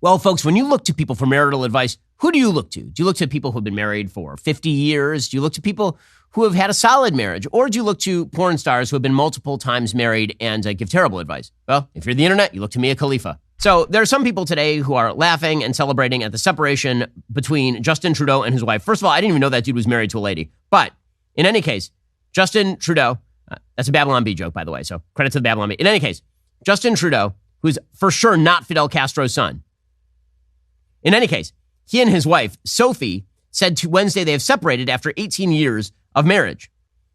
Well, folks, when you look to people for marital advice, who do you look to? Do you look to people who have been married for 50 years? Do you look to people who have had a solid marriage? Or do you look to porn stars who have been multiple times married and give terrible advice? Well, if you're the internet, you look to Mia Khalifa. So there are some people today who are laughing and celebrating at the separation between Justin Trudeau and his wife. First of all, I didn't even know that dude was married to a lady. But in any case, Justin Trudeau, that's a Babylon Bee joke, by the way, so credit to the Babylon Bee. In any case, Justin Trudeau, who's for sure not Fidel Castro's son. In any case, he and his wife, Sophie, said to Wednesday they have separated after 18 years of marriage.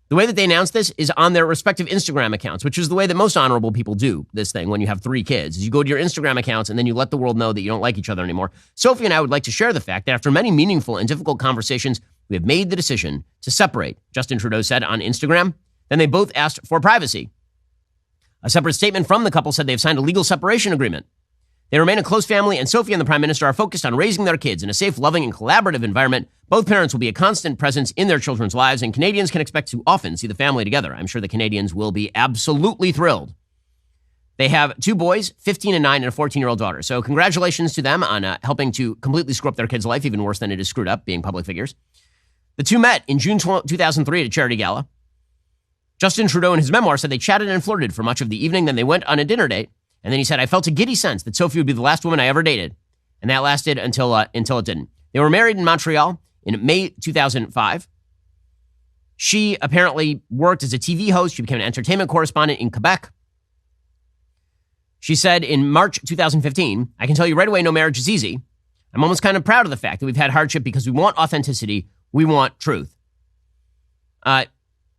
The way that they announced this is on their respective Instagram accounts, which is the way that most honorable people do this thing when you have 3 kids. Is you go to your Instagram accounts and then you let the world know that you don't like each other anymore. Sophie and I would like to share the fact that after many meaningful and difficult conversations, we have made the decision to separate, Justin Trudeau said on Instagram. Then they both asked for privacy. A separate statement from the couple said they've signed a legal separation agreement. They remain a close family, and Sophie and the Prime Minister are focused on raising their kids in a safe, loving, and collaborative environment. Both parents will be a constant presence in their children's lives, and Canadians can expect to often see the family together. I'm sure the Canadians will be absolutely thrilled. They have 2 boys, 15 and 9, and a 14-year-old daughter. So congratulations to them on helping to completely screw up their kids' life, even worse than it is screwed up, being public figures. The 2 met in June 2003 at a charity gala. Justin Trudeau in his memoir said they chatted and flirted for much of the evening, then they went on a dinner date. And then he said, I felt a giddy sense that Sophie would be the last woman I ever dated. And that lasted until it didn't. They were married in Montreal in May 2005. She apparently worked as a TV host. She became an entertainment correspondent in Quebec. She said in March 2015, I can tell you right away, no marriage is easy. I'm almost kind of proud of the fact that we've had hardship because we want authenticity. We want truth. The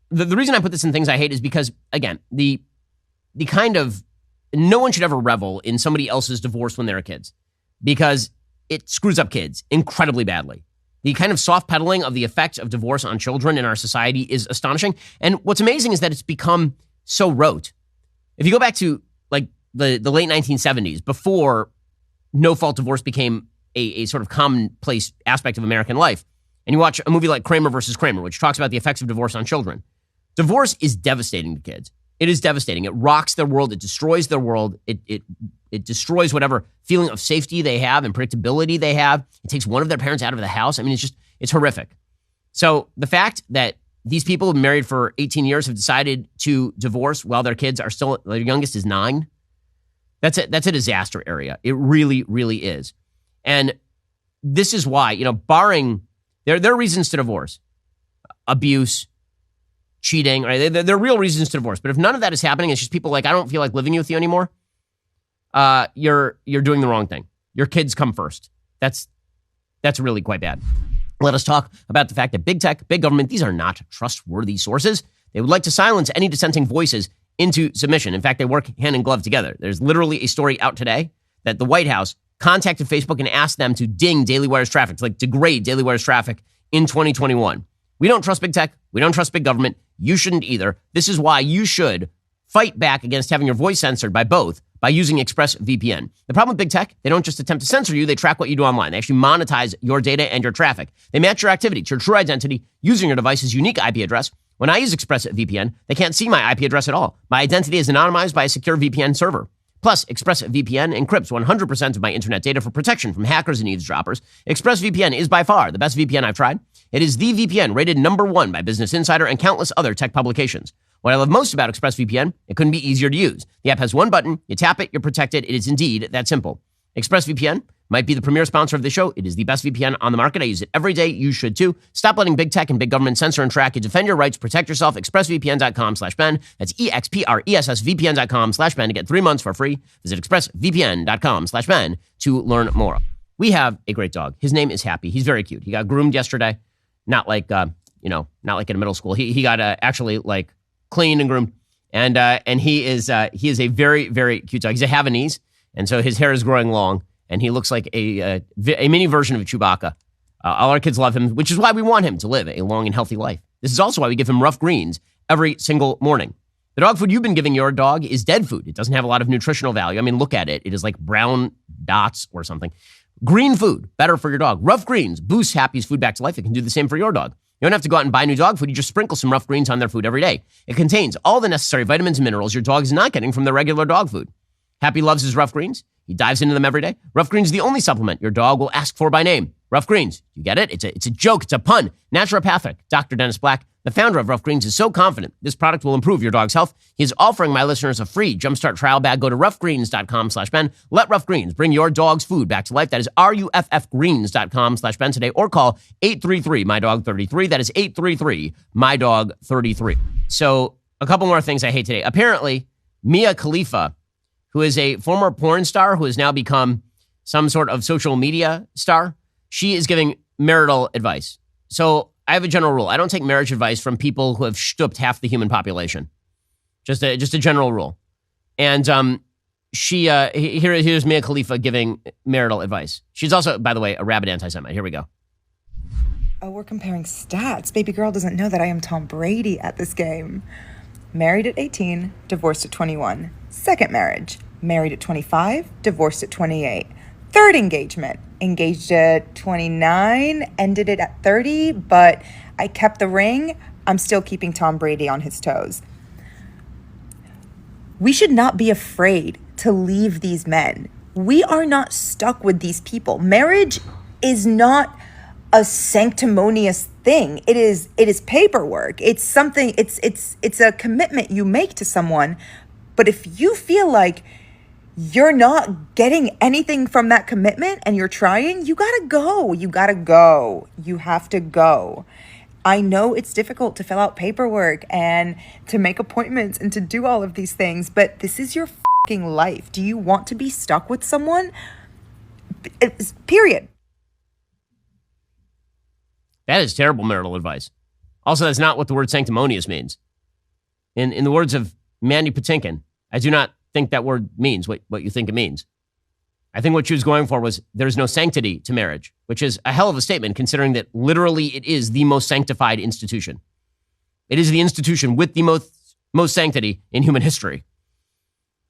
reason I put this in things I hate is because, again, the kind of no one should ever revel in somebody else's divorce when they're kids because it screws up kids incredibly badly. The kind of soft pedaling of the effects of divorce on children in our society is astonishing. And what's amazing is that it's become so rote. If you go back to like the late 1970s, before no-fault divorce became a sort of commonplace aspect of American life, and you watch a movie like Kramer versus Kramer, which talks about the effects of divorce on children, divorce is devastating to kids. It is devastating. It rocks their world. It destroys their world. It destroys whatever feeling of safety they have and predictability they have. It takes one of their parents out of the house. I mean, it's horrific. So the fact that these people who've been married for 18 years have decided to divorce while their kids are still, their youngest is 9, that's a disaster area. It really, really is. And this is why, barring, there are reasons to divorce. Abuse, cheating, right? They're real reasons to divorce. But if none of that is happening, it's just people like, I don't feel like living with you anymore. You're doing the wrong thing. Your kids come first. That's really quite bad. Let us talk about the fact that big tech, big government, these are not trustworthy sources. They would like to silence any dissenting voices into submission. In fact, they work hand in glove together. There's literally a story out today that the White House contacted Facebook and asked them to ding Daily Wire's traffic, to like degrade Daily Wire's traffic in 2021. We don't trust big tech. We don't trust big government. You shouldn't either. This is why you should fight back against having your voice censored by both by using ExpressVPN. The problem with big tech, they don't just attempt to censor you, they track what you do online. They actually monetize your data and your traffic. They match your activity to your true identity using your device's unique IP address. When I use ExpressVPN, they can't see my IP address at all. My identity is anonymized by a secure VPN server. Plus, ExpressVPN encrypts 100% of my internet data for protection from hackers and eavesdroppers. ExpressVPN is by far the best VPN I've tried. It is the VPN rated #1 by Business Insider and countless other tech publications. What I love most about ExpressVPN, it couldn't be easier to use. The app has one button, you tap it, you're protected. It is indeed that simple. ExpressVPN might be the premier sponsor of the show. It is the best VPN on the market. I use it every day. You should too. Stop letting big tech and big government censor and track you. Defend your rights. Protect yourself. ExpressVPN.com/Ben. That's EXPRESSVPN.com/Ben to get 3 months for free. Visit ExpressVPN.com/Ben to learn more. We have a great dog. His name is Happy. He's very cute. He got groomed yesterday. Not like not like in middle school. He got actually like cleaned and groomed. And he is a very, very cute dog. He's a Havanese. And so his hair is growing long. And he looks like a mini version of Chewbacca. All our kids love him, which is why we want him to live a long and healthy life. This is also why we give him rough greens every single morning. The dog food you've been giving your dog is dead food. It doesn't have a lot of nutritional value. I mean, look at it. It is like brown dots or something. Green food, better for your dog. Rough greens boosts Happy's food back to life. It can do the same for your dog. You don't have to go out and buy new dog food. You just sprinkle some rough greens on their food every day. It contains all the necessary vitamins and minerals your dog is not getting from the regular dog food. Happy loves his rough greens. He dives into them every day. Rough Greens is the only supplement your dog will ask for by name. Rough Greens. You get it? It's a joke. It's a pun. Naturopathic. Dr. Dennis Black, the founder of Rough Greens, is so confident this product will improve your dog's health. He is offering my listeners a free Jumpstart Trial Bag. Go to roughgreens.com/Ben. Let Rough Greens bring your dog's food back to life. That is ruffgreens.com/Ben today, or call 833-MY-DOG-33. That is 833-MY-DOG-33. So a couple more things I hate today. Apparently, Mia Khalifa, who is a former porn star who has now become some sort of social media star, she is giving marital advice. So I have a general rule. I don't take marriage advice from people who have stooped half the human population. Just a general rule. And here's Mia Khalifa giving marital advice. She's also, by the way, a rabid anti-Semite. Here we go. Oh, we're comparing stats. Baby girl doesn't know that I am Tom Brady at this game. Married at 18, divorced at 21. Second marriage, married at 25, divorced at 28. Third engagement, engaged at 29, ended it at 30, but I kept the ring. I'm still keeping Tom Brady on his toes. We should not be afraid to leave these men. We are not stuck with these people. Marriage is not a sanctimonious thing. It is paperwork. It's something, it's a commitment you make to someone. But if you feel like you're not getting anything from that commitment and you're trying, you gotta go. You gotta go. You have to go. I know it's difficult to fill out paperwork and to make appointments and to do all of these things, but this is your fucking life. Do you want to be stuck with someone? Period. That is terrible marital advice. Also, that's not what the word sanctimonious means. In the words of Mandy Patinkin, I do not think that word means what you think it means. I think what she was going for was there's no sanctity to marriage, which is a hell of a statement considering that literally it is the most sanctified institution. It is the institution with the most sanctity in human history.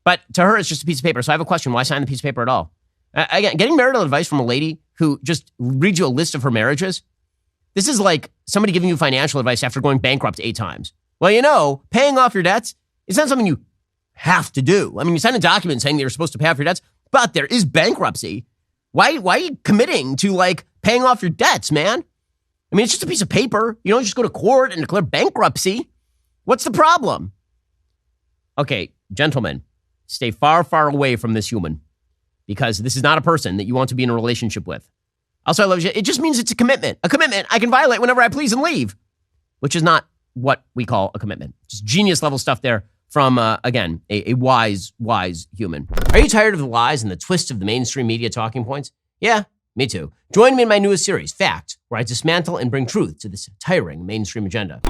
But to her, it's just a piece of paper. So I have a question. Why sign the piece of paper at all? Again, getting marital advice from a lady who just reads you a list of her marriages, this is like somebody giving you financial advice after going bankrupt 8 times. Well, you know, paying off your debts is not something you have to do. I mean, you sign a document saying that you're supposed to pay off your debts, but there is bankruptcy. Why are you committing to like paying off your debts, man? I mean, it's just a piece of paper. You don't just go to court and declare bankruptcy. What's the problem? Okay, gentlemen, stay far, far away from this human because this is not a person that you want to be in a relationship with. Also, I love you. It just means it's a commitment. A commitment I can violate whenever I please and leave, which is not what we call a commitment. Just genius level stuff there from, again, a wise human. Are you tired of the lies and the twists of the mainstream media talking points? Yeah, me too. Join me in my newest series, Fact, where I dismantle and bring truth to this tiring mainstream agenda.